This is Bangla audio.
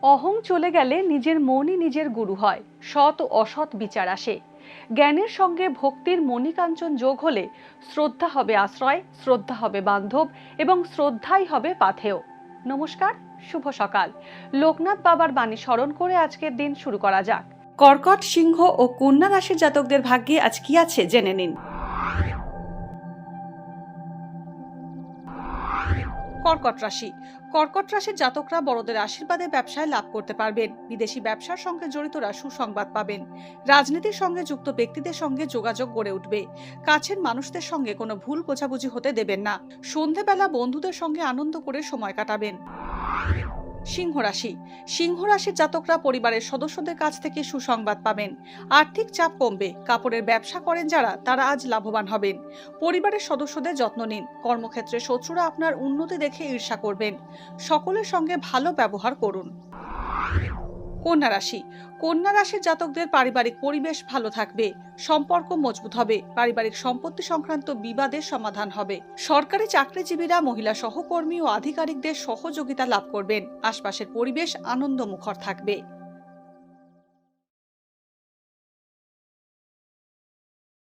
অহং চলে গেলে নিজের মনই নিজের গুরু হয়, সৎ ও অসৎ বিচার আসে। জ্ঞানের সঙ্গে ভক্তির মণিকাঞ্চন যোগ হলে শ্রদ্ধা হবে আশ্রয়, শ্রদ্ধা হবে বান্ধব এবং শ্রদ্ধাই হবে পাথেয়। নমস্কার, শুভ সকাল। লোকনাথ বাবার বাণী স্মরণ করে আজকের দিন শুরু করা যাক। কর্কট, সিংহ ও কন্যা রাশির জাতকদের ভাগ্যে আজ কি আছে জেনে নিন। কর্কট রাশি। কর্কট রাশির জাতকরা বড়দের আশীর্বাদে ব্যবসায় লাভ করতে পারবেন। বিদেশি ব্যবসার সঙ্গে জড়িতরা সুসংবাদ পাবেন। রাজনীতির সঙ্গে যুক্ত ব্যক্তিদের সঙ্গে যোগাযোগ গড়ে উঠবে। কাছের মানুষদের সঙ্গে কোনো ভুল বোঝাবুঝি হতে দেবেন না। সন্ধেবেলা বন্ধুদের সঙ্গে আনন্দ করে সময় কাটাবেন। সিংহ রাশি। সিংহ রাশির জাতকরা পরিবারের সদস্যদের কাছ থেকে সুসংবাদ পাবেন। আর্থিক চাপ কমবে। কাপড়ের ব্যবসা করেন যারা, তারা আজ লাভবান হবেন। পরিবারের সদস্যদের যত্ন নিন। কর্মক্ষেত্রে শত্রুরা আপনার উন্নতি দেখে ঈর্ষা করবেন। সকলের সঙ্গে ভালো ব্যবহার করুন। কন্যা রাশি। কন্যা রাশির জাতকদের পারিবারিক পরিবেশ ভালো থাকবে। সম্পর্ক মজবুত হবে। পারিবারিক সম্পত্তি সংক্রান্ত বিবাদের সমাধান হবে। সরকারি চাকরিজীবীরা মহিলা সহকর্মী ও আধিকারিকদের সহযোগিতা লাভ করবেন। আশপাশের পরিবেশ আনন্দমুখর থাকবে।